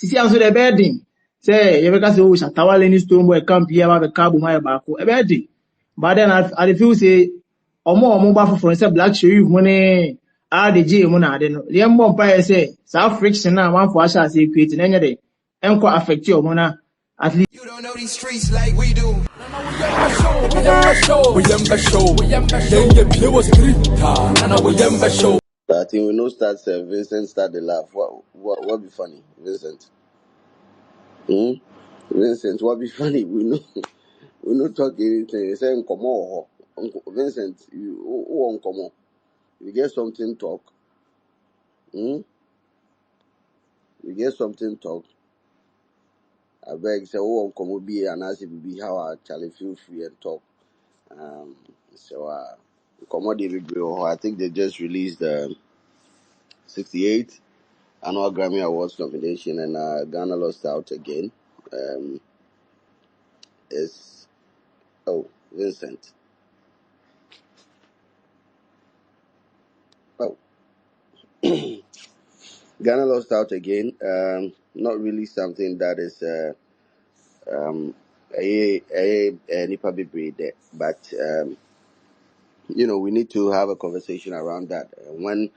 Sisi am so the bedding. Say you because we shatawale ni stone boy camp here about the cabo my baako. E bedding. But then I feel say omo ba for say black cherry mu ne the J mu na ade no. The mbɔ mpa say sa friction na one for asha say create na nya de. Enko affect you omo na at least You don't know these streets like we do. I think we know start Vincent start the laugh. What be funny, Vincent? Vincent, what be funny? We know talk anything. Say Nkomo. Vincent, who Nkomo? You get something talk. You get something talk. I beg say who Nkomo be and ask be how I Charlie feel free and talk. Nkomo David Bro. I think they just released the 68th annual Grammy Awards nomination, and Ghana lost out again. It's Vincent. Oh, Ghana lost out again. Not really something that is a nipa bebree there, but we need to have a conversation around that. When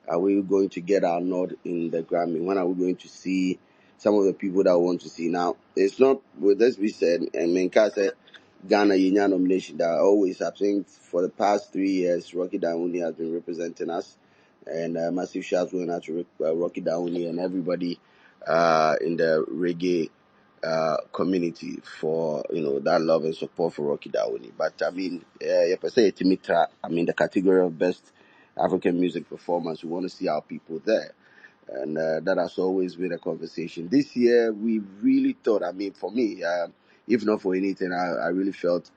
are we going to get our nod in the Grammy? When are we going to see some of the people that we want to see? Now, it's not, with this be said, and Menka said Ghana Yinya nomination that always happening for the past 3 years. Rocky Downey has been representing us, and massive shouts going out to Rocky Downey and everybody in the reggae community for that love and support for Rocky Downey. But I mean, per se, the category of best African music performance, we want to see our people there. And that has always been a conversation. This year, we really thought, for me, if not for anything, I really felt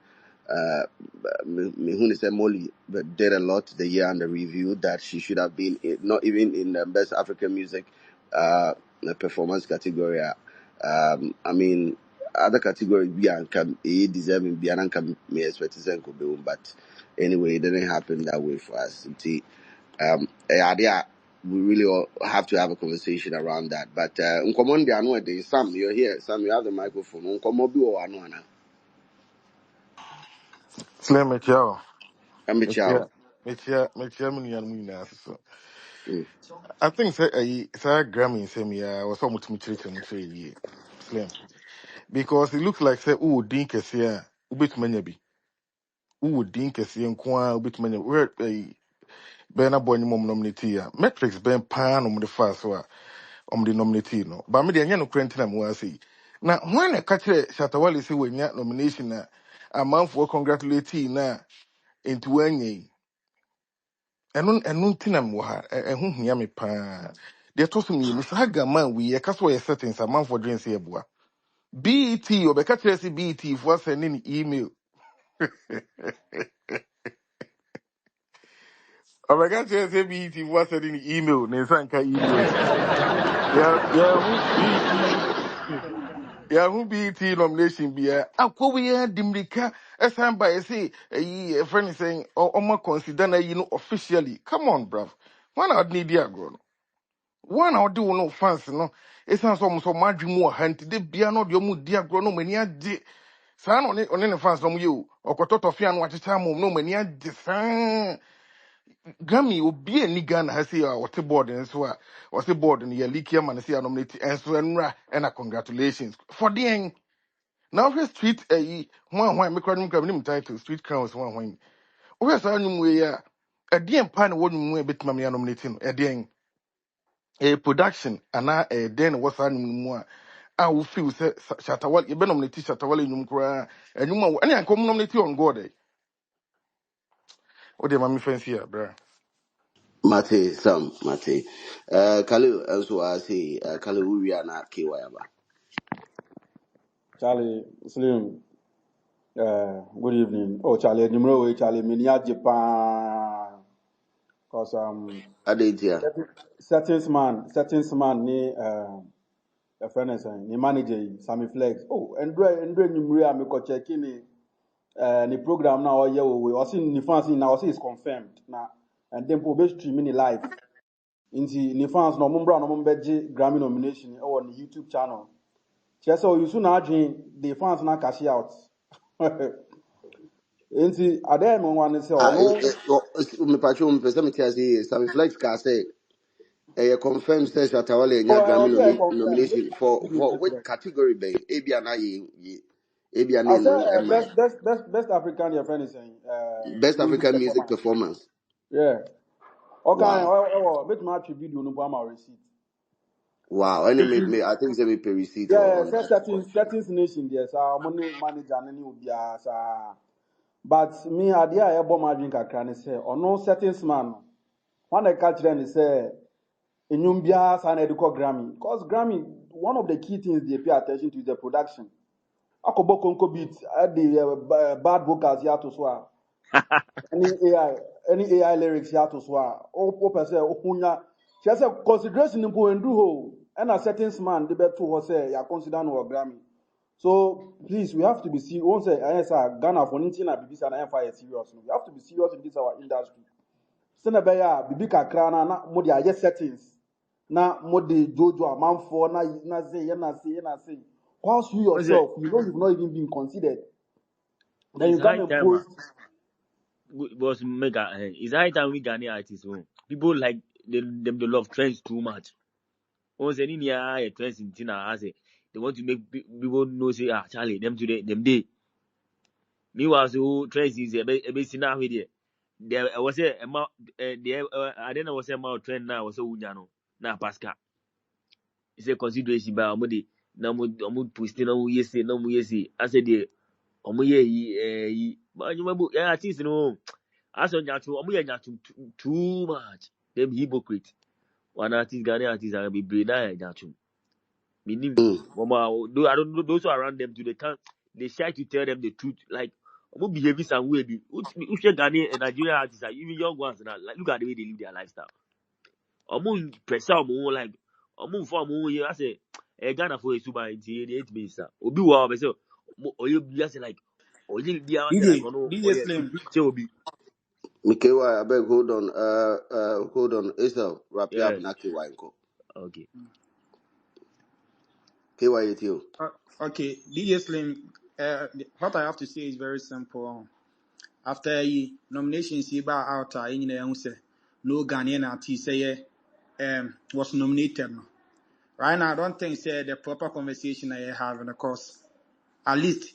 Mihuni said Molly did a lot the year under review that she should have been not even in the best African music performance category. Other categories we are deserving me expect but anyway, it didn't happen that way for us. We really all have to have a conversation around that. But Nkomondi Anwade, Sam, you're here. Sam, you have the microphone. Nkomobi or Anwana? Slim Michel. Amichao. Michel Munyan. So I think say Grammy say me was almost much Slim. Because it looks like say din kese ubit manya bi. Din kese nkwa ubit manya where Ben boy ni mom nominate ya. Metrics ben pan the first so the nominate no. But me dey anya no krentina mo say. Na when I catch Shatawale say we nya nomination na a man for congratulate na into wenye. ɛno nti na mwɔ ha ɛho hia me paa deɛ ɛtɔ so mmienu saa gama wi yɛka so yɛ settings amanfoɔ dwen sɛ yɛboa bet ɔbɛka kyerɛ sɛ bet foɔ asɛne ne email ɔbɛka kyerɛ sɛ bet foɔ asɛne ne email ne nsa nka email so yɛho bet nomination biara akɔ wei adi mmirika ɛsan ba yɛse ɛyi ɛfrɛ ne sɛn ɔma consider na yi no officially come on bruv wana ɔde ne di agorɔ no one or do no fans no it sounds almost so much more hand de bia no de mu dia gro no mani ade saa no ne ne fans no mu you okototo fia no achecha mum no mani ade saa Grammy obi ani Ghana ha say what board and so what board no ye leaky man say nominate and so enra and congratulations for the end now we street one me kra nim title street crowns one we say nim we ya e de empa ne wonu mu e betima me nominate no e de a production and a then what's more. I will feel Shatawal, you been on the Shatawal in Umkra, and you know, any community on God. What the mammy fancy here, bruh? Mate. Kalu, also I say, Kalu, we are not KYaba. Charlie, Slim, good evening. Oh, Charlie, numero Charlie, Minya Japan. Because Adetia. settings man, ni a friend is ni manager, Sammy Flex. Oh, and numero I'm go checking the program now. Yeah, we also ni fancy now. Also is confirmed now, and then we'll be streaming it live. Inti ni fans no mumbra no mumbeji Grammy nomination on YouTube channel. So you soon imagine the fans na cash out. Inti ade mo wan say no. Me patrol me pese me tia say Sammy Flex ka say confirm say Shatawale nya Oh, Grammy okay, confirm. nomination for which category be ebia na ebia I na say no emma best African your friend is saying best music African music performance. performance. Yeah. Okay, Wow. bet match video no my receipt. Wow. And me I think say me pay receipt Yeah, on say that for sure. settings nation there so money manager na ni obi but me idea I ebo my drink akra ne say ono settings man no. When I catch them they say enyum bia sa na ediko Grammy because Grammy one of the key things they pay attention to is the production. Akobo konko beat the bad vocals here to so any AI lyrics here to so o person okunya she say consideration impo endu ho and a certain man the better to say ya consider no Grammy. So please, we have to be serious. Once Ghana for anything na BBC and empire serious. We have to be serious in this our industry. Senebeya bibi kakra na mo dey settings. Na mo dey jojo amanfo na say. Whilst you What's it? yourself, you know you've not even been considered. Then It's you come high and time, post. was mega. It's high time we Ghanaian artists. People like them. They love trends too much. Once any near trends in Tina, I say they want to make people know say Charlie them today them day. Meanwhile, so trends is a bit now with it. There was a amount. There I don't know what's the amount trend now. Was so unyano na Pascal. It's a consideration by Amudi. Na mo posting na mo yesi. I said the omuye yi. But you remember artists no. As on Yatu, Yatu too much. Them hypocrite. One artist, Ghanaian artists are be brain Yatu. Meaning, Mama, I don't know those who are around them too. They can't. They shy to tell them the truth. Like, I'm behaving some way. Who share Ghanaian and Nigerian artists are even young ones now. Like, look at the way they live their lifestyle. Press out like. For I say, Ghana for a super in the 8 minutes. Obi wow, but so, or you just like, or you be like, oh no, or DJ yeah, Slim. Obi. Mikewa, I beg hold on. Asa, wrap you up Yeah, na KY nko. okay. KY it you. Okay, DJ Slim. What I have to say is very simple. After nominations he ba out, you know, say no Ghanaian artist say was nominated. No. Right now, I don't think say the proper conversation I have, and of course, at least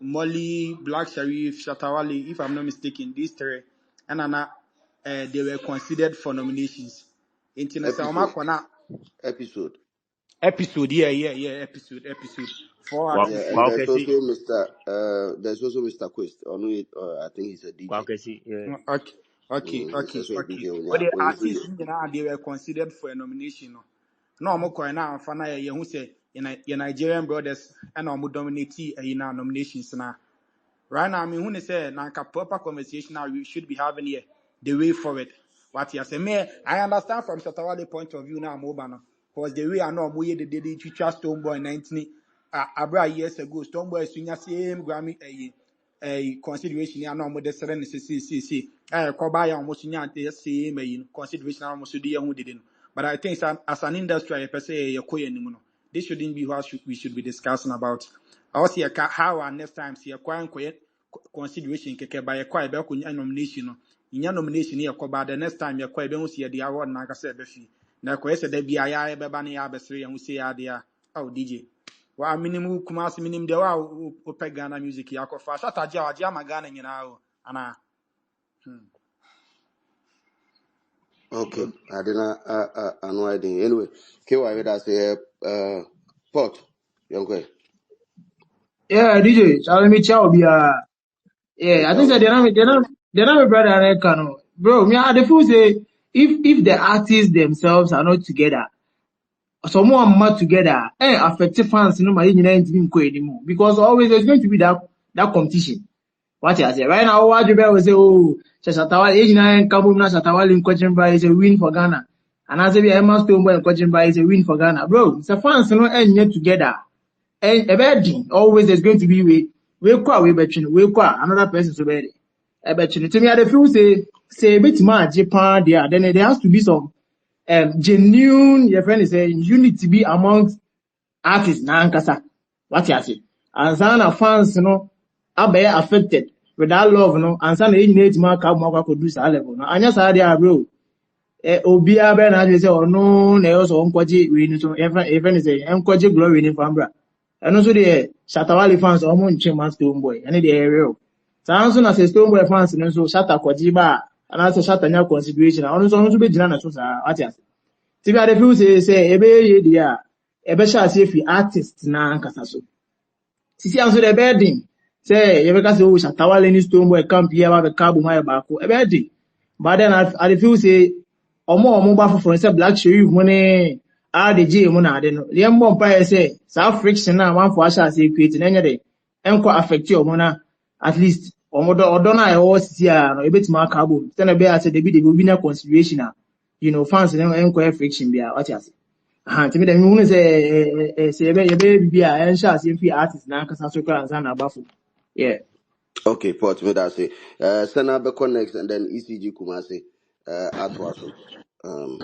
Molly, Black Sharif, Shatawali, if I'm not mistaken, these three, and Anna, they were considered for nominations. Episode. Episode, episode. For Wow, Yeah, artists, and wow, there's Casey. also Mr. Quest. Or no, I think he's a Wow, DJ. Casey. Yeah. He's also a DJ. But the When you artists, they were considered for a nomination. No, I'm going now. Fana, who say, your Nigerian brothers, and I'm dominate in nominations now. Right now, I mean, when they say, like a proper conversation now, we should be having here the way forward. What you say, me, I understand from Shatawale point of view now, Mobana, because the way I know, we did it to trust Stoneboy 19 abra years ago. Stoneboy is the same Grammy a consideration. I know more the serenity. See, Kobaya almost in the same consideration. Almost the who didn't. But I think as an industry, per se, this shouldn't be what we should be discussing about. I see how our next time see a quiet consideration keke by a quiet nomination. In your nomination here, but the next time you're quite don't see the award and I said befi. Now question there be a bebani abesri and we say idea. Oh DJ. Well minimum kumasi minimum de wa ope Ghana music yako fa shata jama Ghana nyina ana okay, I didn't know idea. Anyway, KY that's pot. Young guy. Yeah, DJ, challenge me chow be Me yeah, I think chow. that they're not my brother and I can bro. Me I the feel say if the artists themselves are not together, someone mad together, affect fans no my anymore because always there's going to be that competition. What you say right now? What you will say? Oh, Shatawale, age 9, Kabum na Shatawale in coaching by is a win for Ghana, and as if Emma Stonebwoy in coaching by is a win for Ghana, bro. It's a fans no end yet together. And a always there's going to be we between another person to be between. To me, I feel say bit much Japan there. Then there has to be some genuine your friend is saying unity be amongst artists na ankasa. What you say? And sana fans no abey affected with that love no and sana enyina etima ka mo akwa produce that level no anya sa dey bro obi abe na say ono na yo so nkwaje we ni so even say nkwaje glory ni fambra eno so dey Shatawale fans omo nche man Stone Boy ene dey real sa nso na say Stone Boy fans no so Shatta kwaje ba ana say Shatta nya consideration ono so be gina na so sa what you say ti bi ade feel say ebe ye dia ebe sha say fi artist na ankasa so sisi anso de bedding say you because we Shatawale ni Stone Boy camp here ba be cabo mai ba ko e bedding but then I feel say omo ba for say black sheriff mo ne RDJ mo na ade no le mbo mpa say sa friction na man for asha say create na nya de enko affect omo na at least omo do odo na e wo sisi a no ebetima cabo say na be say de bi na consideration a fans na enko friction bia what you say timi da mi say ebe bibia en sha say fi artist na kasa so kra nza na abafo yeah. Okay, Port me that say. Sena Beko next and then ECG Kumasi. Atwaso. Um,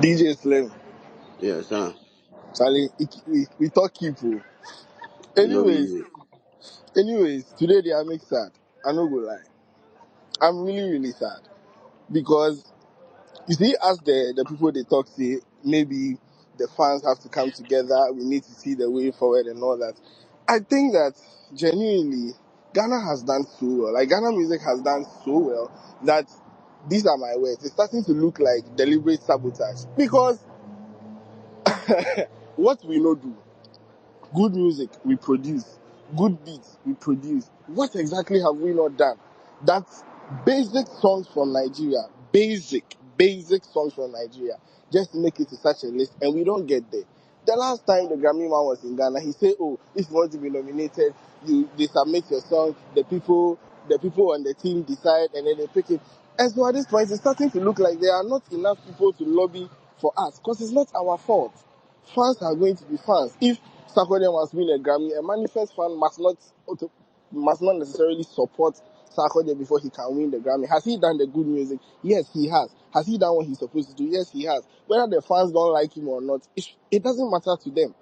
DJ Slim. yeah, Sena. Charlie, we talk people. No be Anyways, easy. today they are make sad. I no go lie. I'm really, really sad. Because you see, as the people they talk say, maybe the fans have to come together, we need to see the way forward and all that. I think that genuinely Ghana has done so well. Like Ghana music has done so well that these are my words. It's starting to look like deliberate sabotage. Because what we know do. Good music, we produce. Good beats, we produce. What exactly have we not done? That's basic songs from Nigeria. Basic songs from Nigeria. Just to make it to such a list, and we don't get there. The last time the Grammy man was in Ghana, he said, "Oh, if you want to be nominated, they submit your song. The people on the team decide, and then they pick it." And so at this point, it's starting to look like there are not enough people to lobby for us, because it's not our fault. Fans are going to be fans. If Sarkodie must win a Grammy, a manifest fan must not necessarily support Sarkodie before he can win the Grammy. Has he done the good music? Yes, he has. Has he done what he's supposed to do? Yes, he has. Whether the fans don't like him or not, it doesn't matter to them.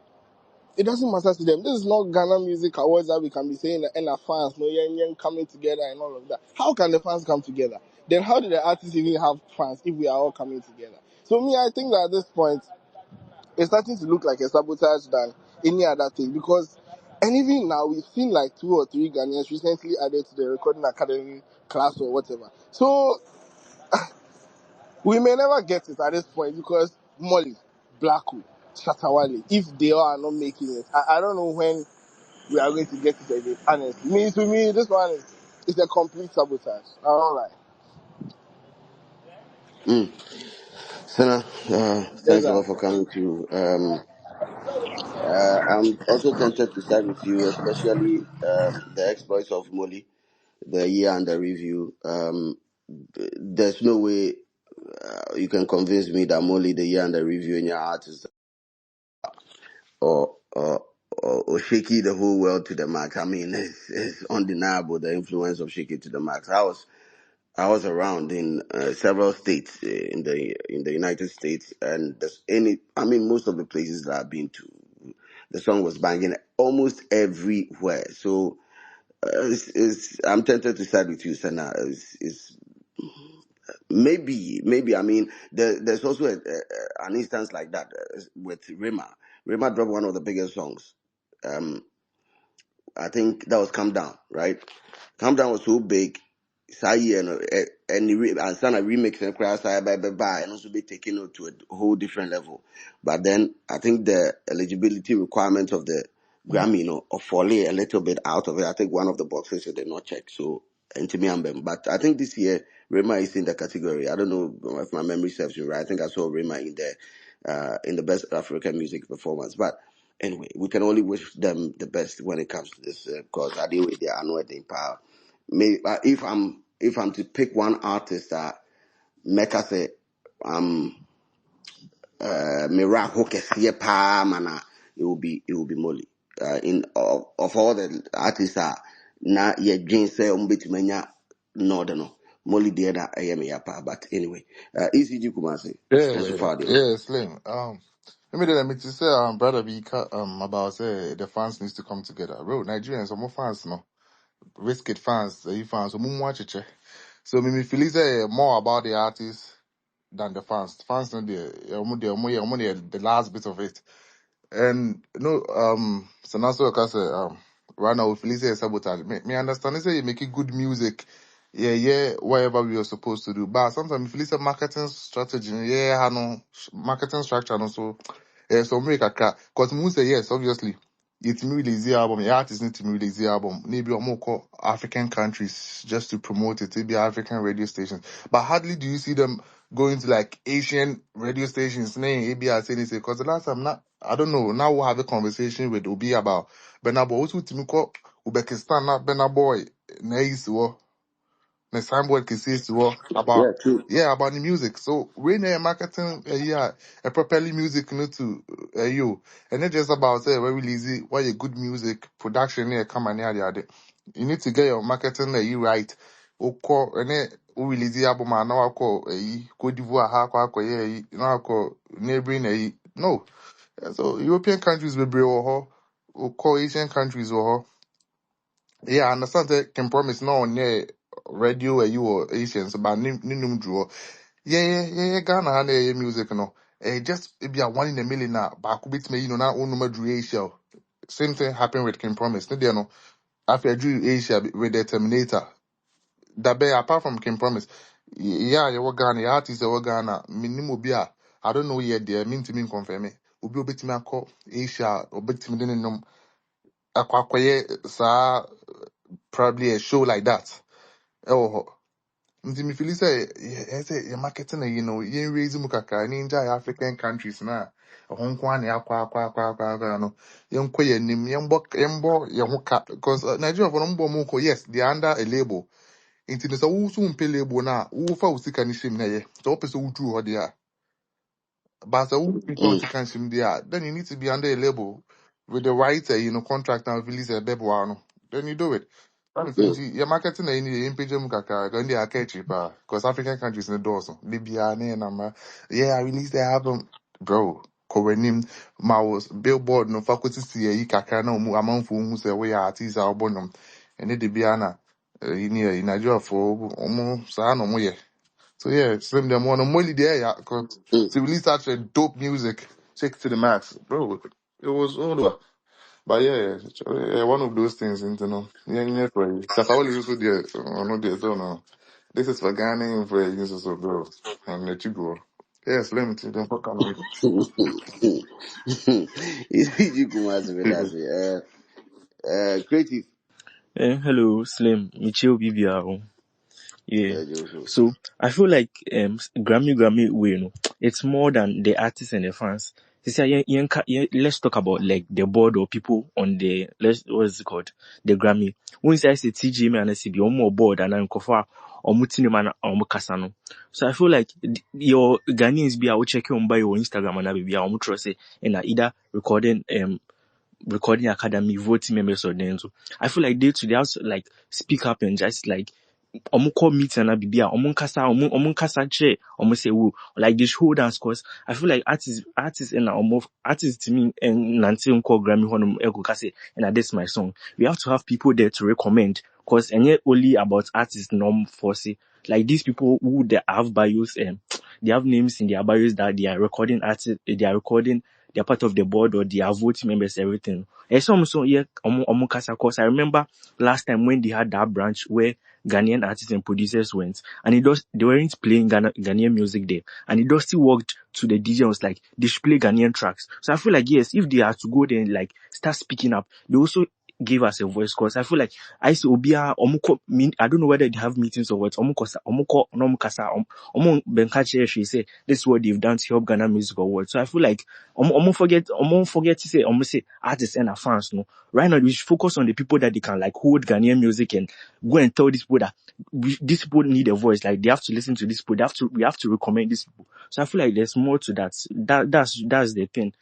It doesn't matter to them. This is not Ghana Music Awards that we can be saying and our fans, no young coming together and all of that. How can the fans come together? Then how do the artists even have fans if we are all coming together? So me, I think that at this point, it's starting to look like a sabotage than any other thing because, and even now we've seen like 2 or 3 Ghanaians recently added to the recording academy class or whatever. So we may never get it at this point because Molly, Blacko, Shatawale, if they all are not making it, I don't know when we are going to get it again. Honestly, to me, this one is a complete sabotage. I don't lie. Sena, Yes, thanks a sir. lot for coming through. I'm also tempted to start with you, especially the exploits of Molly, the year under review. There's no way you can convince me that Molly, the year under review, in your artist or Shaky the whole world to the max. I mean, it's undeniable the influence of Shaky to the max. I was around in several states in the United States, and most of the places that I've been to, the song was banging almost everywhere. So I'm tempted to side with you, Sana. It's maybe. I mean, there's also an instance like that with Rema. Rema dropped one of the biggest songs. Um, I think that was Calm Down, right? Calm Down was so big. Say and son a remix and cry say bye and also be taken it to a whole different level. But then I think the eligibility requirements of the Grammy, of falling a little bit out of it. I think one of the boxes they did not check. So into me but I think this year Rema is in the category. I don't know if my memory serves me right. I think I saw Rema in the best African music performance. But anyway, we can only wish them the best when it comes to this because I deal with their annual power. If I'm to pick one artist that Mecca say miracle kesiye pa mana, it will be Molly. In of all the artists na ye dream say umbetimenya no. Molly dear that I am yapa. But anyway, ECG Kumasi. Also Yeah, far the yeah, Slim. Let me just say, brother, about say the fans needs to come together. Bro, Nigerians are more fans, no. Risk it fans, fans, so watch it. So me feel say more about the artists than the fans. Fans know the last bit of it. And so now so I say right now with Felicia sabotage. Me understand they say you making good music, yeah, whatever we are supposed to do. But sometimes Felicia marketing strategy, yeah, I know marketing structure and also so make a crack. Cause we say yes, obviously. It's me release the album, the artist need to release the album. Maybe more call African countries just to promote it, maybe African radio stations. But hardly do you see them going to like Asian radio stations, name ABI saying this because the last time I don't know, now we'll have a conversation with Obi about Benabo. Also to me call Uzbekistan not Benaboy nice the signboard can see to Yeah, about true. about the music. So when they marketing a properly music you know to you and not just about say very easy why a good music production here come and yeah you need to get your marketing you right. Oko and then who release the album and now call Cote d'Ivoire you know call neighboring no. So European countries will be or Asian countries or yeah, I understand that can promise no on radio you or Asians but ninum draw. Yeah, Ghana had a music no. Just it be a 1 in a million now, but could be me, now own number drew Asia. Same thing happened with King Promise. No, there no. After drew Asia with the Terminator. That be apart from King Promise. Yeah, you were Ghana, your artists you were Ghana, minimum be a I don't know yet there, mean to mean confirm me. Ubi obet me call Asia, obet me didn't know sa probably a show like that. Oh, nti me feel say say your marketing you raise mu kakra ni nja African countries na ho nko an akwa no yenko yanim yembo ye ho ka because Nigeria for no mbo mu ko yes they are under a label nti ne so wo so mpe label na wo fa usika ni shim na ye so wo pese wo dru ho dia but who Mm, because you can sim there, then you need to be under a label with the right, contract and release a bebo no. Then you do it. And if you mm, see your marketing in the impage mukaka, going there catch cheaper because African countries in the doors. Libya, Nama, yeah, I released the album, bro. Korenim, Maos, Billboard, no faculty see a kaka no mu among who say we are artists album, and it be ana in Nigeria for almost no more. So yeah, Slim them one. I'm really there, yeah, because mm. to release such a dope music, take it to the max, bro. It was all over. But one of those things, yeah, for you. Because I always also there, not there, so no. This is for Ghanaian for you, so bro. And let you go. Yeah, Slim, don't fuck on ECG Kumasi with me. us. Creative. Hello, Slim. Michio BBR. Yeah. Joshua. So I feel like Grammy way, it's more than the artists and the fans. You see, let's talk about like the board or people on the what is it called? The Grammy. When I say TGM and SCB, or more board and then kofa or mutinima or mukasano. So I feel like your Ghanaians be out checking on by your Instagram and be our mutual say and either recording academy voting members or then so I feel like they have to like speak up and just like call meeting na bibia omo kasa che omo say wo like this whole dance cause I feel like artists and artists to me and nanti call Grammy honum ego kase and this my song we have to have people there to recommend cause and yet only about artists norm for say like these people who they have bios and they have names in their bios that they are recording artists they are recording they're part of the board or they are voting members everything and some so yeah omo kasa cause I remember last time when they had that branch where Ghanaian artists and producers went, and they weren't playing Ghanaian music there, and it does still worked to the DJ was like they should play Ghanaian tracks. So I feel like yes, if they are to go there and like start speaking up, they also give us a voice because I feel like I see Obia Omuko I don't know whether they have meetings or what Omuko no Mukasa Omo Benkache she say this is what they've done to help Ghana music or what. So I feel like Omo forget to say Omo say artists and our fans no. Right now we should focus on the people that they can like hold Ghanaian music and go and tell these people that these people need a voice. Like they have to listen to these people. We have to recommend these people. So I feel like there's more to that. That's the thing.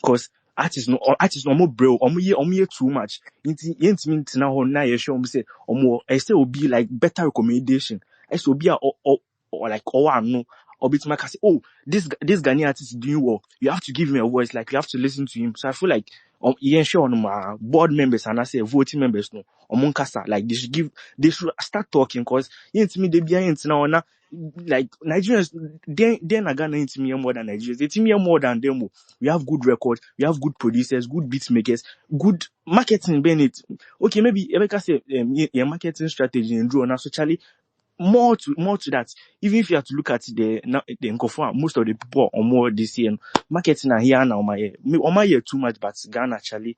Because artists no more bro. Omo too much. Yenti mean na ho na ye show say omo I say will be like better recommendation. Eso be or like or no or bit my say, oh, this Ghanaian artist is doing well. You have to give him a voice, like you have to listen to him. So I feel like yeah, sure on my board members and I say voting members no on kasa like they should start talking because me they be now like Nigerians they're not gonna me more than Nigerians. They me more than them. We have good records, we have good producers, good beat makers, good marketing Bennett. Okay, maybe Emeka say yeah, marketing strategy and draw now so Charlie more to that. Even if you have to look at the Nkofo, most of the people are more this year. Marketing are here now, my year too much, but Ghana, Charlie,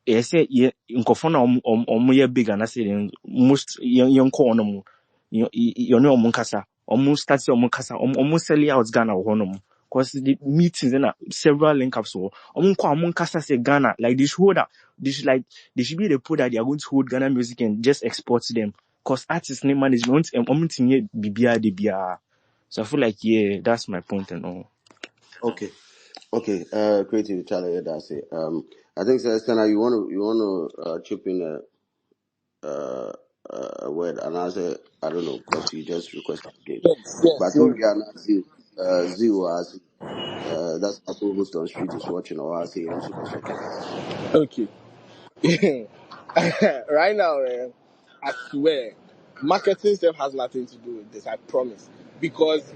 I say, yeah, Nkofo na year big, and I say, most young corner, you know, Monkasa, almost starts your Monkasa, almost sell out Ghana or Honum. Because the meetings and several link ups so Monkasa say Ghana, like they should hold up, they should be the people that they are going to hold Ghana music and just export them. Cause artist name management and bibia de bia. So I feel like yeah, that's my point and all. Okay. Okay. Creative Charlie, that's it. I think Stana, you want to chip in a word, and I say I don't know because you just requested again. Yes, yes, But yes. we are not zero as that's people who's on street is watching or I say I'm super second. Okay. Right now, I swear, marketing stuff has nothing to do with this. I promise. Because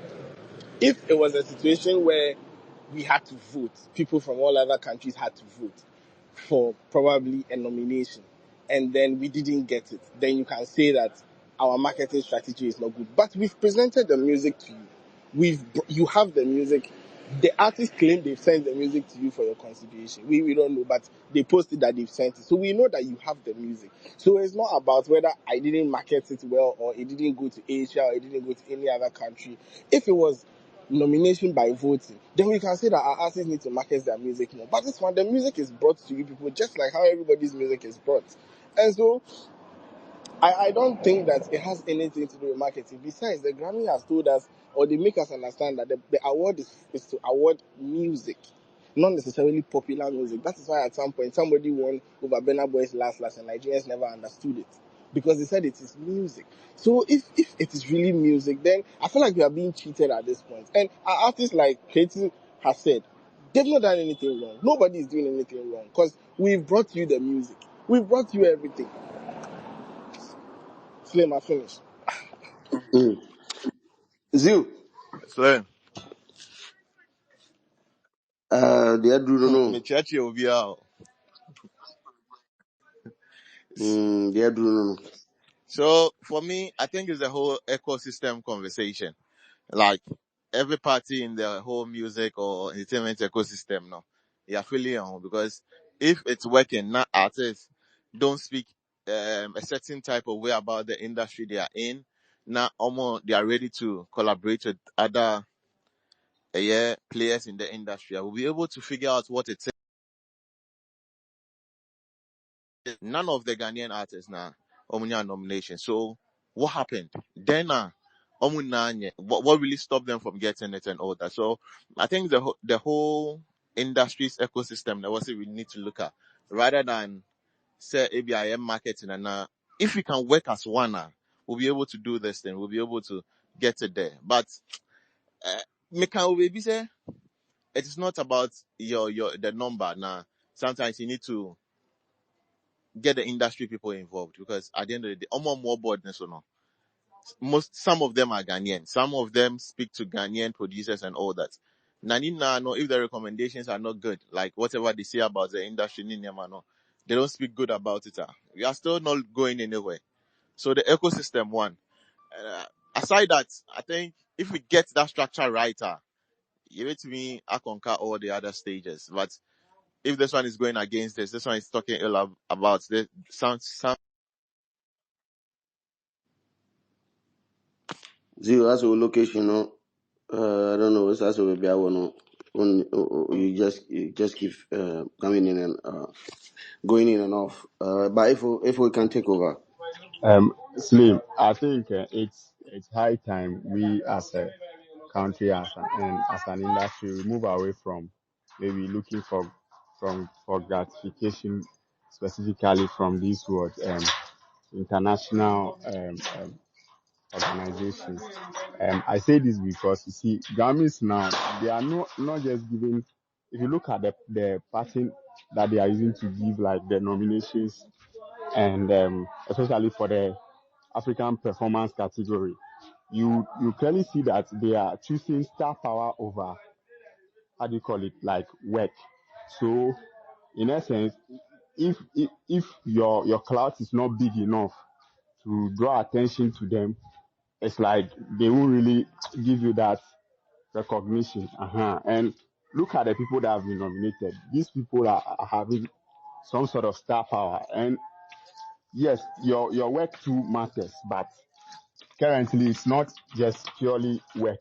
if it was a situation where we had to vote, people from all other countries had to vote for probably a nomination, and then we didn't get it, then you can say that our marketing strategy is not good. But we've presented the music to you. You have the music. The artists claim they've sent the music to you for your consideration. We don't know, but they posted that they've sent it. So we know that you have the music. So it's not about whether I didn't market it well or it didn't go to Asia or it didn't go to any other country. If it was nomination by voting, then we can say that our artists need to market their music more. But this one, the music is brought to you people just like how everybody's music is brought. And so I don't think that it has anything to do with marketing. Besides, the Grammy has told us, or they make us understand that the award is to award music, not necessarily popular music. That is why at some point somebody won over Burna Boy's Last Last and Nigerians never understood it. Because they said it is music. So if it is really music, then I feel like we are being cheated at this point. And our artists like Katie has said, they've not done anything wrong. Nobody is doing anything wrong. Because we've brought you the music. We've brought you everything. Slim, I finished. Zero. So, The Adru no. me church will be out. The Adru no. So, for me, I think it's the whole ecosystem conversation. Like, every party in the whole music or entertainment ecosystem, no, you're feeling on because if it's working, not artists don't speak a certain type of way about the industry they are in. Now, almost they are ready to collaborate with other players in the industry. I will be able to figure out what it none of the Ghanaian artists now Omunya nomination. So what happened? Then what really stopped them from getting it and all that? So I think the whole industry's ecosystem that was it we need to look at rather than say ABIM marketing and if we can work as one we'll be able to do this thing, we'll be able to get it there. But me can we say it is not about your the number now. Sometimes you need to get the industry people involved because at the end of the day, more boardness or no. Some of them are Ghanaian. Some of them speak to Ghanaian producers and all that. Nanina, no, if the recommendations are not good, like whatever they say about the industry, no, they don't speak good about it. We are still not going anywhere. So the ecosystem one. Uh, Aside that, I think if we get that structure right, give it to me, I conquer all the other stages. But if this one is going against this one is talking ill about this. Some Zero, that's a location, no. I don't know. It's also maybe I want to. When you just keep coming in and going in and off. But if we can take over. Slim, I think it's high time we as a country and as an industry we move away from maybe looking for gratification specifically from these words international organizations. I say this because you see, Grammys now they are not just giving. If you look at the pattern that they are using to give like the nominations and especially for the African performance category, you clearly see that they are choosing star power over, how do you call it, like work. So in essence, if your clout is not big enough to draw attention to them, it's like they won't really give you that recognition. And look at the people that have been nominated. These people are having some sort of star power. And yes, your work too matters, but currently it's not just purely work.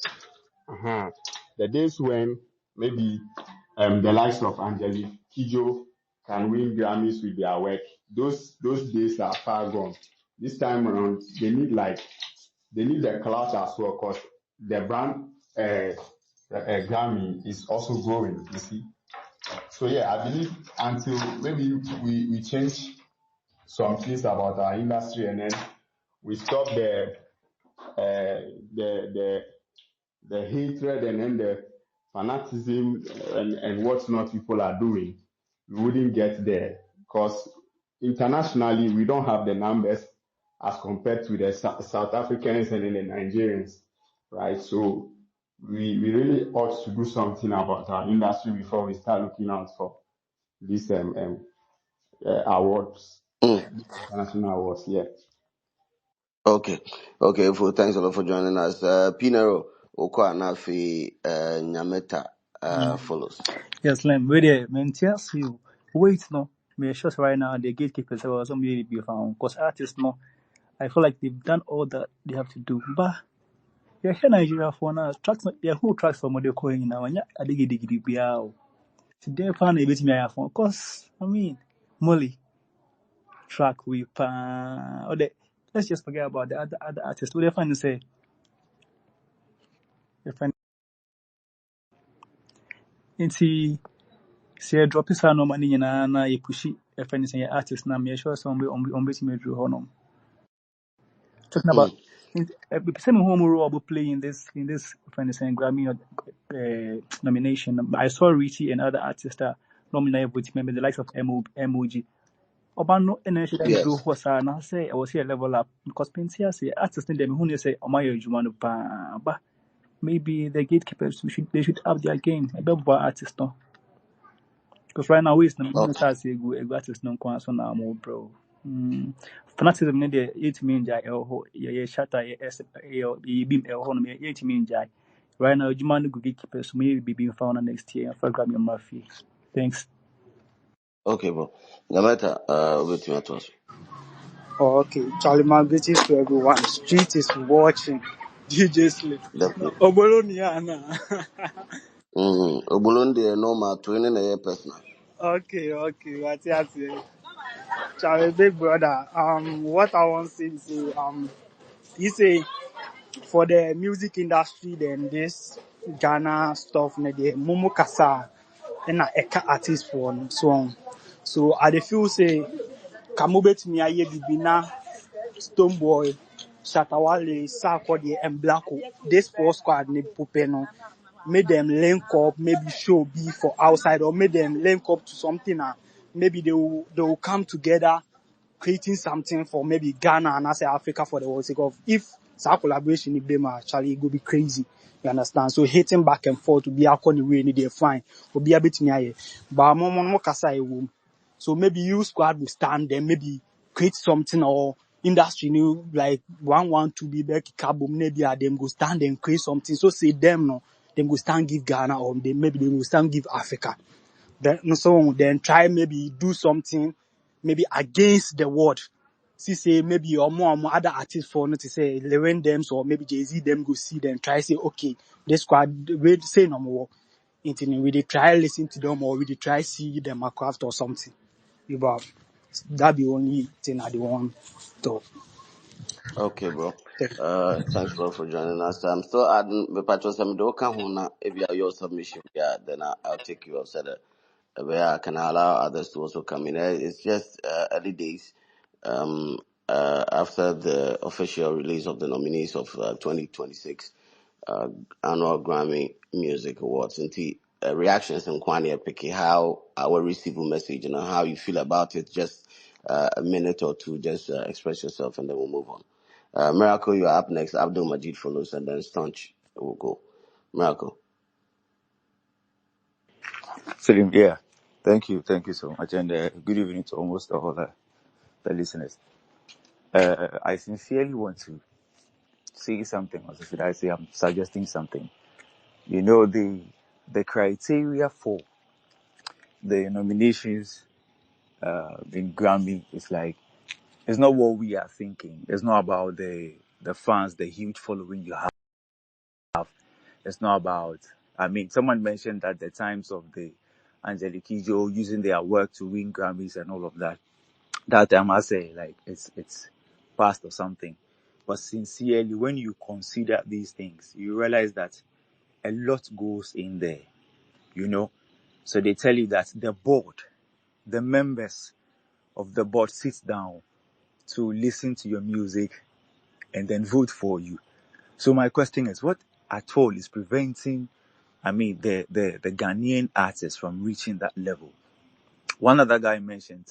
The days when maybe the likes of Angelique Kijo can win Grammys with their work, those days are far gone. This time around, they need the clout as well because the brand Grammy is also growing. You see, so yeah, I believe until maybe we change some things about our industry and then we stop the the hatred and then the fanaticism and what's not people are doing, we wouldn't get there because internationally we don't have the numbers as compared to the South Africans and the Nigerians, right? So we really ought to do something about our industry before we start looking out for these awards, Mm. international awards. Yeah. Okay. Okay, thanks a lot for joining us. Pinero, Okwa Nafi, Nyameta, follows. Yes, Lem, really, man, tells you, wait, no, me sure right now the gatekeepers are some really be found because artists, no, I feel like they've done all that they have to do. But you're here Nigeria for now, tracks, yeah, who tracks for Mode Coin now, and yeah, I dig it, be out. Today, found a bit me for, because, I mean, Molly, track, we or the, let's just forget about the other artists. What they find to say, they find, into, say, drop his hand no money, and I push it, if anything, artist, now, me sure some on bit me drew honor. Talking about Mm. same home role will play in this for instance Grammy nomination. I saw Richie and other artists that nominated with maybe the likes of MOG. Obano energy that drew Yes. was and I say I was here level up because Pensia say artists in them who say Omayo Jumano pa but maybe the gatekeepers they should up their game a better artist no. Because right now we is no Okay. say go artist no kwan so na mo bro. Fanaticism ne de yetimi nja ho ye shatter ye beam ho no yetimi nja. Right now juma no go gatekeeper so may be found next year for Grammy Murphy. Thanks. Okay, bro. Nyameta, wait me to us. Oh, okay, Charlie, my greetings to everyone. Street is watching. DJ Slip. No, Definitely. Oboloniana. Obulundi, normal, training a personal. Okay, what's Charlie, big brother. What I want to say, you say for the music industry, then this Ghana stuff, the Momo Kasa, and a Eka artist for so on. So I dey feel say, Kamubet mi aye bibina. Stonebwoy, Shatawale, Sarkodie, and Blacko, this four squad need Pupeno. Made them link up, maybe show be for outside, or made them link up to something. Maybe they will come together, creating something for maybe Ghana and I say Africa for the world sake of if that collaboration in Bema actually it go be crazy. You understand? So hitting back and forth to be a corner way need they fine. Will be a bit near. But more kasa womb. So maybe you squad will stand there, maybe create something or industry new like 112 be back carbon maybe them go stand and create something. So say them no, them go stand give Ghana or maybe they will stand give Africa. Then so then try maybe do something maybe against the world. See say maybe or more other artists for not to say Lewin them or maybe Jay-Z them go see them try say okay this squad we say no more. We they try listen to them or we they try see them a craft or something. But that be only thing I want to. Okay, bro. Thanks, bro, for joining us. I'm still adding the patrons. I'm doing if you have your submission, yeah, then I'll take you outside. Where I can allow others to also come in. It's just early days. after the official release of the nominees of 2026 annual Grammy Music Awards. And reactions and Kwani Picky, how our receive a message and how you feel about it. Just a minute or two, just express yourself, and then we'll move on. Miracle, you are up next. Abdul Majid follows, and then Staunch will go. Miracle. Salim, yeah. Thank you so much. And good evening to almost all the listeners. I sincerely want to say something, or should I say I'm suggesting something. You know, the criteria for the nominations in Grammy is like, it's not what we are thinking. It's not about the fans, the huge following you have. It's not about, I mean, someone mentioned that the times of the Angelique Kidjo using their work to win Grammys and all of that. That I must say, like, it's past or something. But sincerely, when you consider these things, you realize that a lot goes in there, you know. So they tell you that the board, the members of the board sit down to listen to your music and then vote for you. So my question is, what at all is preventing, I mean, the Ghanaian artists from reaching that level? One other guy mentioned,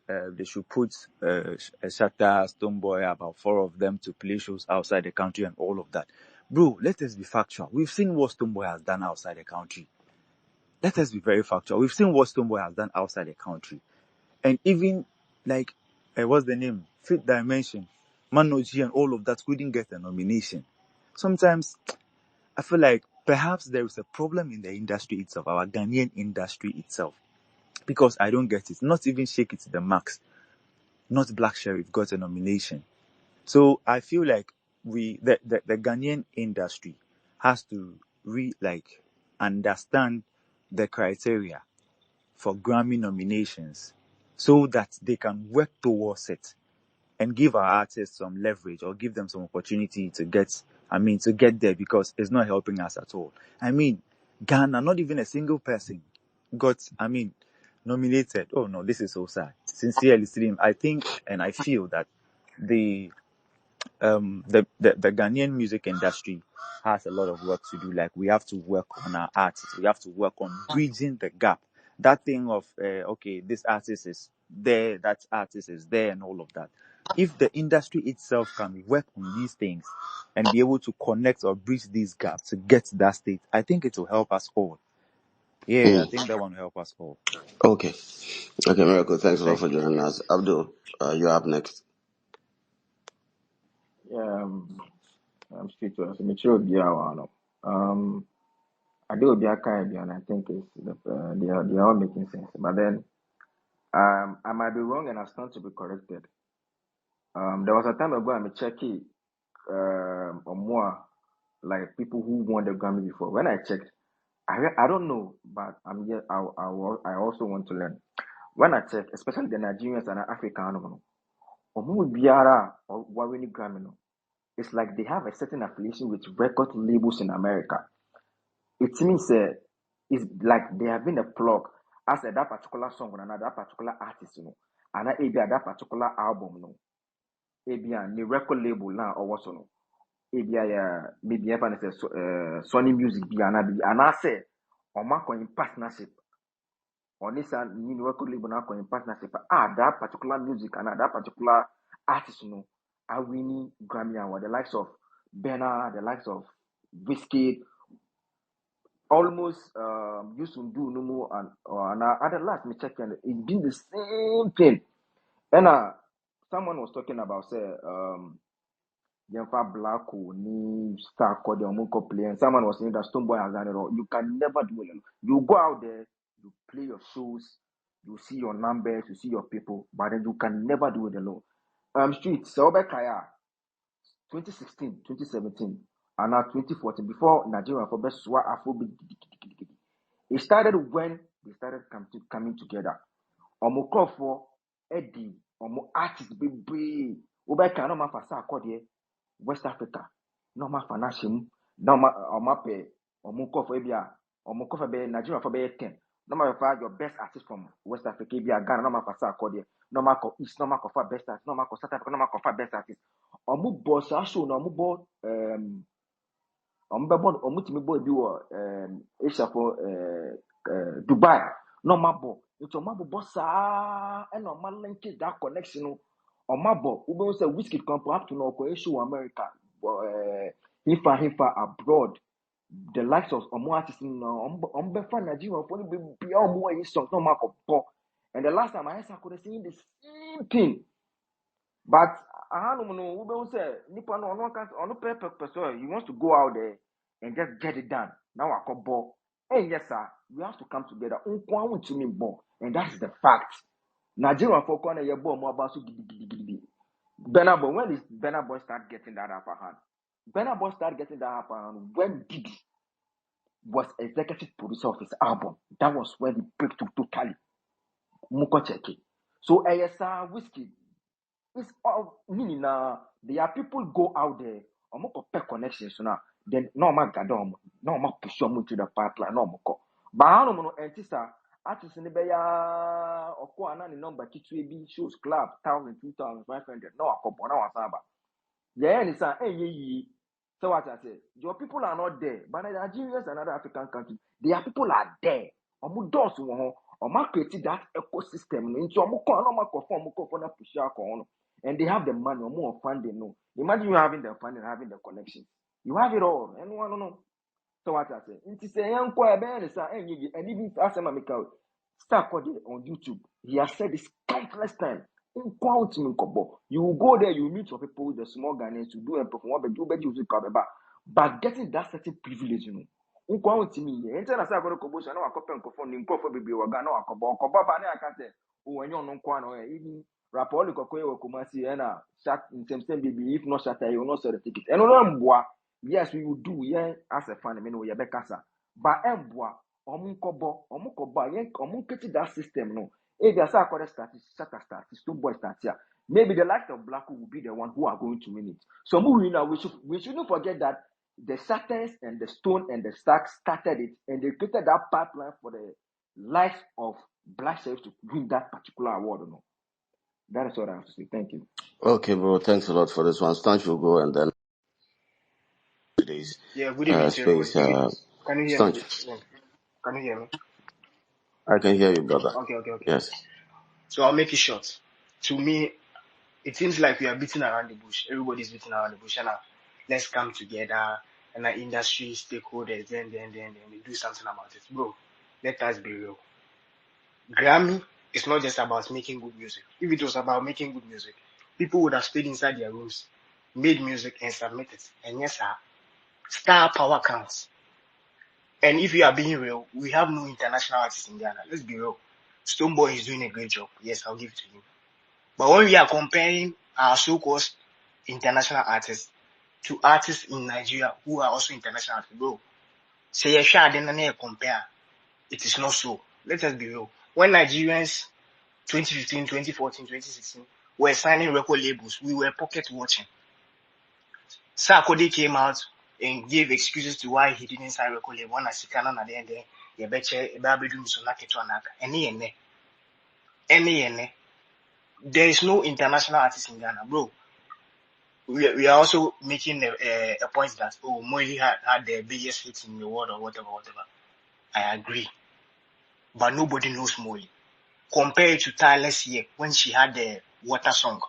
they should put Shatta, Stonebwoy, about 4 of them to play shows outside the country and all of that. Bro, let us be factual. We've seen what Stonebwoy has done outside the country. Let us be very factual. We've seen what Stonebwoy has done outside the country. And even, like, what's the name? Fifth Dimension, Mano G and all of that couldn't get a nomination. Sometimes, I feel like perhaps there is a problem in the industry itself, our Ghanaian industry itself. Because I don't get it. Not even Shake It to the Max, not Black Sheriff got a nomination. So I feel like the Ghanaian industry has to understand the criteria for Grammy nominations so that they can work towards it and give our artists some leverage or give them some opportunity to get there, because it's not helping us at all. I mean, Ghana, not even a single person got, nominated. Oh no, this is so sad. Sincerely, Slim, I think and I feel that the the Ghanaian music industry has a lot of work to do. Like, we have to work on our artists. We have to work on bridging the gap. That thing of okay, this artist is there, that artist is there, and all of that. If the industry itself can work on these things and be able to connect or bridge these gaps to get to that state, I think it will help us all. Yeah, I think that one will help us all. Okay. Okay, Miracle. Thanks a lot Thank for you. joining us. Abdul, you're up next. Yeah, I'm straight to us. Mature Biawano. I do be a kind and I think it's they are all making sense. But then I might be wrong and I stand to be corrected. There was a time ago I'm checking or more like people who won the Grammy before. When I checked, I don't know, but I'm yet I also want to learn. When I check, especially the Nigerians and Africans, Omo biara or winning Grammy, no, it's like they have a certain affiliation with record labels in America. It means it's like they have been a plug as that particular song on another particular artist, and maybe that particular album, maybe the record label now or what's no, maybe maybe if I say Sony Music be and I say or mark in partnership or this new record label now in partnership. That particular music and that particular artist, are winning Grammy Award. The likes of Benna, the likes of Whiskey, almost used to do no more and at the last me checking it been the same thing. And someone was talking about say Jennifer Black who need star called the Omunko play, and someone was saying that Stonebwoy has done it all. You can never do it. You go out there, you play your shows, you see your numbers, you see your people, but then you can never do it alone. Street, so Kaya, 2016, 2017, and now 2014, before Nigeria for best Swa Afrobeat. It started when they started coming together. Omo for Eddie, Omo artist baby. Obeka no man fasa akode West Africa. No man fanashim. No man omo pe Omo for ebia. Omo for be Nigeria for be 10. No matter find your best artist from West Africa, be a Ghana, no matter for Korea, no matter East, no matter for best artist, no matter South Africa, no matter for best artist. Omu boss show no omu bo omu timi boy bi wo Asia for Dubai no mabo it's omu boss and omu link that connection no omu we be say whiskey come up to no ko issue America hifa abroad the likes of omu artists no omu be fan Nigeria for be omu yi song no makopo and the last time I could see the same thing. But I don't know. We don't say Nippon on purpose. He wants to go out there and just get it done. Now I call ball. And yes, sir, we have to come together. To me ball, and that's the fact. Nigeria for corner your ball more about so giddy. Benabo, when did Benabo start getting that upper hand? Benabo start getting that upper hand when Diddy was executive producer of his album. That was when he break to totally. Muko cheki. So ASR whiskey. It's all meaning there are people go out there omo pay connections now then no man gadom no man push them into the pipeline no more but how no entisa artist ni be ya okwa na ni number kitu ebi shows club 1000 2500 no akobo na wasaba yeah ni say yi so what I say your people are not there but Nigeria and other African countries their people are there omo doors wo omo create that ecosystem no into omo ko no ma ko na push akon no and they have the money or more funding. No, imagine you having the funding, having the connection. You have it all. And one no. So what I say, it is a young choir and even ask him start on YouTube. He has said this countless times. You will go there, you meet your people, the small Ghanaians, to do and perform, but getting that certain privilege, you know. To me, and then I say I got a commotion. I copy and perform in coffee baby or Ghana or I can't say, oh, when you're non quan or even rapoli kokoye or Kumasi and shut in same baby, if not shut, you will not sell the ticket. And yes, we will do, yeah, as a fan, I mean, we are Becassa. But Emboa, Omukoba, yen Omuketi that system, no. If there's a correct status, two boys start here. Maybe the likes of Black will be the one who are going to win it. So we shouldn't forget that the Saturns and the Stone and the Stacks started it, and they created that pipeline for the likes of Black Sheriff to win that particular award. No, that is what I have to say. Thank you. Okay, bro. Thanks a lot for this one. Stan will go and then today's Yeah, good evening to everybody. space. Can you hear me? Stan, Yeah. Can you hear me? I can hear you, brother. Okay. Yes. So I'll make it short. To me, it seems like we are beating around the bush. Everybody's beating around the bush. And let's come together and our industry stakeholders, then we do something about it. Bro, let us be real. Grammy is not just about making good music. If it was about making good music, people would have stayed inside their rooms, made music and submitted. And yes, sir, star power counts. And if you are being real, we have no international artists in Ghana. Let's be real. Stoneboy is doing a great job. Yes, I'll give it to him. But when we are comparing our so-called international artists to artists in Nigeria who are also international artists, bro, say a compare. It is not so. Let us be real. When Nigerians 2015, 2014, 2016 were signing record labels, we were pocket watching. Sarkodie came out and gave excuses to why he didn't sign record label. One as he can at the end, you betcha about doing so like it one any. There is no international artist in Ghana, bro. We are also making a point that Moili had the biggest hits in the world or whatever. I agree, but nobody knows Moili. Compared to Tyler's year when she had the Water song,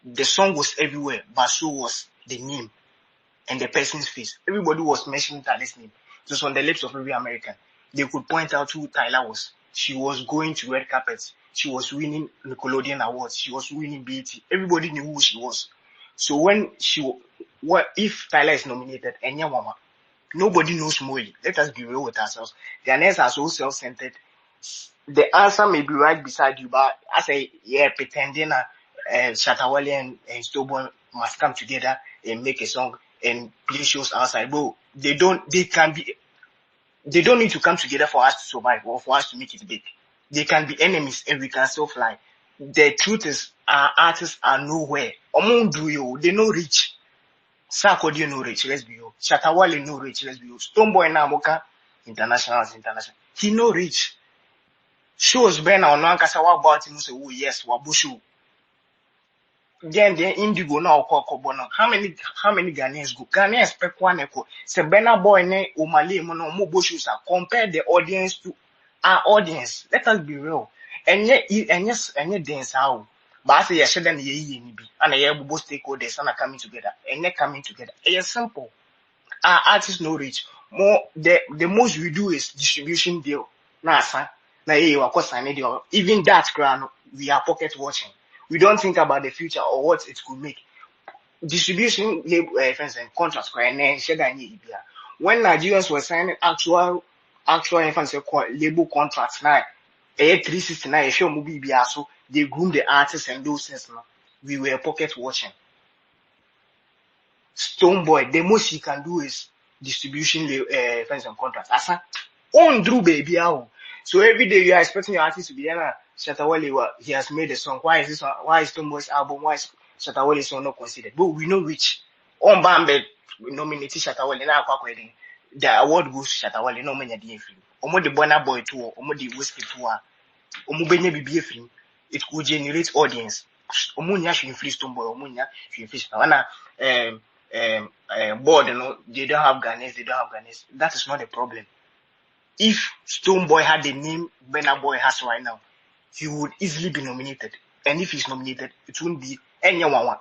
the song was everywhere, but so was the name and the person's face. Everybody was mentioning Tyler's name. It was on the lips of every American. They could point out who Tyler was. She was going to red carpets. She was winning Nickelodeon awards. She was winning BET. Everybody knew who she was. So when if Tyler is nominated, Mama, nobody knows Molly. Let us be real with ourselves. The Ghanaians are so self-centered. The answer may be right beside you, but I say, yeah, pretending Shatawale and Stowboy must come together and make a song and play shows outside. Bro, they don't need to come together for us to survive or for us to make it big. They can be enemies and we can still fly. The truth is, our artists are nowhere. They no reach. Sarkodie no reach, let's be real. Shatawale no reach, let's be real. Stoneboy na Moka, international. He no reach. shows Ben or no kasa wa about him say oh yes wa bushu. Then the indigo now bono. How many Ghanaians go? Ghanaians pek one echo. Say Bena boy ne umali mono mo bushu compare the audience to our audience. Let us be real. And yet dance how. But I say yes then ye ni bi. And ye both stakeholders and are coming together. And they coming together. It's simple. Our artists no reach. More the most we do is distribution deal. Nah, son. Now of course I need your even that ground we are pocket watching. We don't think about the future or what it could make. Distribution friends and contracts and then when Nigerians were signing actual label contracts now, 369 show movie so they groom the artists and those things now. We were pocket watching. Stoneboy, the most he can do is distribution friends and contracts. Asa on Drew baby ow. So every day you are expecting your artist to be there. Shatawale, he has made a song. Why is this one? Why is Stoneboy's album? Why is Shatawale song not considered? But we know which on Bambe nominated Shatawale na kwa kweli. The award goes to Shatawale no many DF. Omo the Burna Boy tour, omo the Whiskey tour, omo benye BBF. It could generate audience. Omo nya should influence Stoneboy, omo nya should influence board, they don't have Ghanaians. That is not a problem. If Stoneboy had the name Burna Boy has right now, he would easily be nominated. And if he's nominated, it won't be anyone.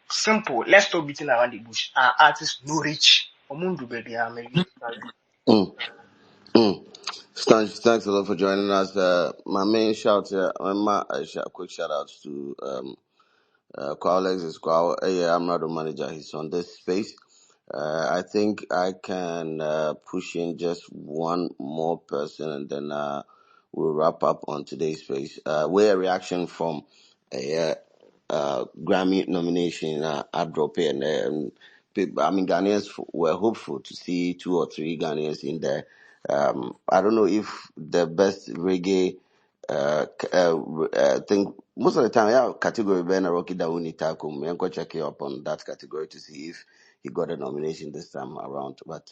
Simple. Let's stop beating around the bush. Our artists no reach. Omundu baby, maybe. Mm, mm. Thanks a lot for joining us. My main shout here, quick shout outs to Qualex is Qual. Yeah, I'm not the manager. He's on this space. I think I can push in just one more person, and then we'll wrap up on today's space. We're a reaction from a Grammy nomination. I drop in. I mean, Ghanaians were hopeful to see 2 or 3 Ghanaians in there. I don't know if the best reggae. Think most of the time, yeah, category Ben Rocky Dawuni Takum. I'm going to check you up on that category to see if he got a nomination this time around. But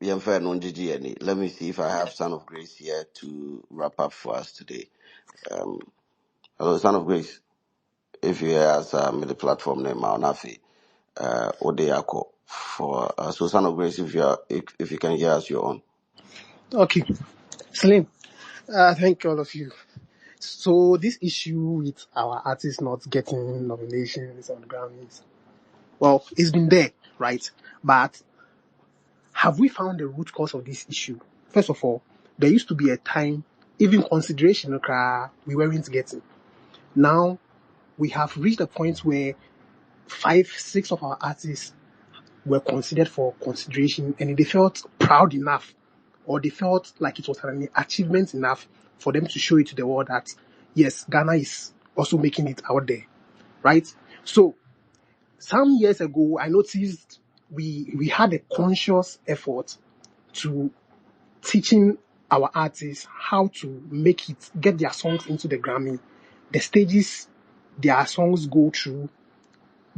yeah, fair no GG any. Let me see if I have Son of Grace here to wrap up for us today. Hello, Son of Grace. If you hear us, the platform name Nafi Odeyako for so Son of Grace. If you can hear us, you're on. Okay, Slim, thank all of you. So this issue with our artists not getting nominations on the Grammys, well, it's been there, right? But have we found the root cause of this issue? First of all, there used to be a time, even consideration we weren't getting. Now we have reached a point where 5, 6 of our artists were considered for consideration, and they felt proud enough, or they felt like it was an achievement enough for them to show it to the world that yes, Ghana is also making it out there, right? So some years ago, I noticed we had a conscious effort to teaching our artists how to get their songs into the Grammy, the stages their songs go through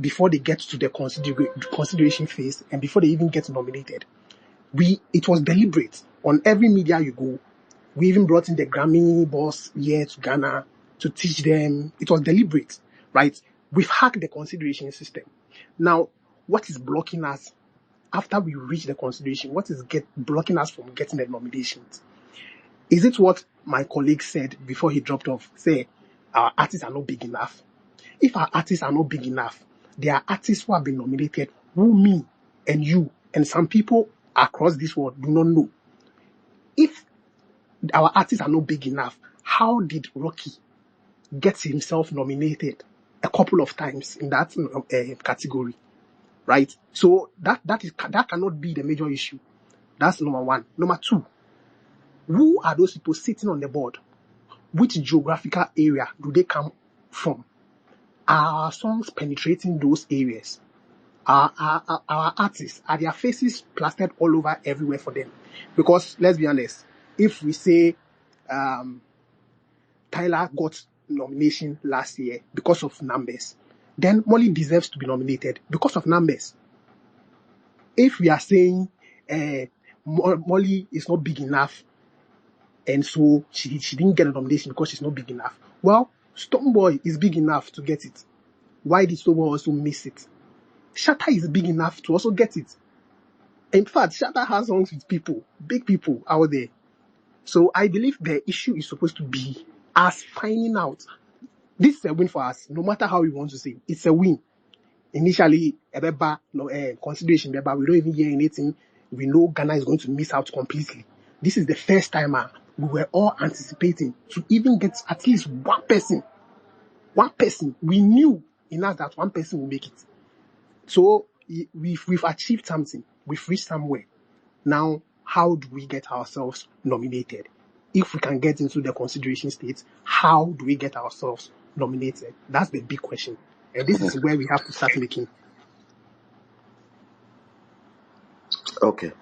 before they get to the consideration phase and before they even get nominated. It was deliberate. On every media you go, we even brought in the Grammy boss here to Ghana to teach them. It was deliberate, right? We've hacked the consideration system. Now, what is blocking us after we reach the consideration? What is blocking us from getting the nominations? Is it what my colleague said before he dropped off? Say, our artists are not big enough. If our artists are not big enough, there are artists who have been nominated who me and you and some people across this world do not know. If our artists are not big enough, how did Rocky get himself nominated a couple of times in that category, right? So that cannot be the major issue. That's number one. Number two, who are those people sitting on the board? Which geographical area do they come from? Are our songs penetrating those areas? Our artists, are their faces plastered all over everywhere for them? Because let's be honest, if we say Tyler got nomination last year because of numbers, then Molly deserves to be nominated because of numbers. If we are saying Molly is not big enough and so she didn't get a nomination because she's not big enough. Well, Stonebwoy is big enough to get it. Why did Stonebwoy also miss it? Shatta is big enough to also get it. In fact, Shatta has songs with people, big people out there. So I believe the issue is supposed to be us finding out. This is a win for us, no matter how we want to say. It's a win. Initially, consideration, we don't even hear anything. We know Ghana is going to miss out completely. This is the first time we were all anticipating to even get at least one person. One person. We knew in us that one person will make it. So we've achieved something. We've reached somewhere. Now, how do we get ourselves nominated? If we can get into the consideration state, how do we get ourselves nominated? That's the big question. And this is where we have to start making. Okay.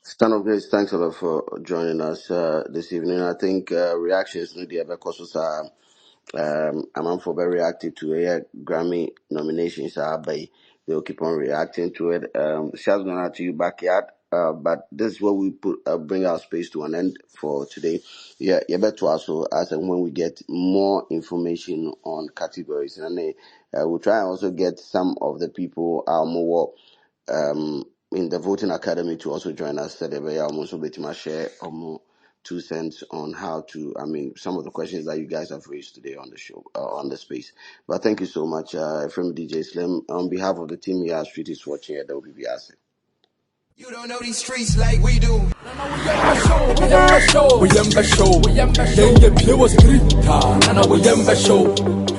Son of Grace, thanks a lot for joining us this evening. I think reactions to the because I'm for very active to a Grammy nominations by they'll keep on reacting to it. Shouts going out to you backyard. But this is where we bring our space to an end for today. Yeah, you better also as and when we get more information on categories, and we'll try and also get some of the people more in the voting academy to also join us. So they will also be to share 2 cents on how to, some of the questions that you guys have raised today on the show, on the space. But thank you so much, from DJ Slim. On behalf of the team here, Street is watching at WBBS. You don't know these streets like we do. We am show. Then get pure street. Nana we am show.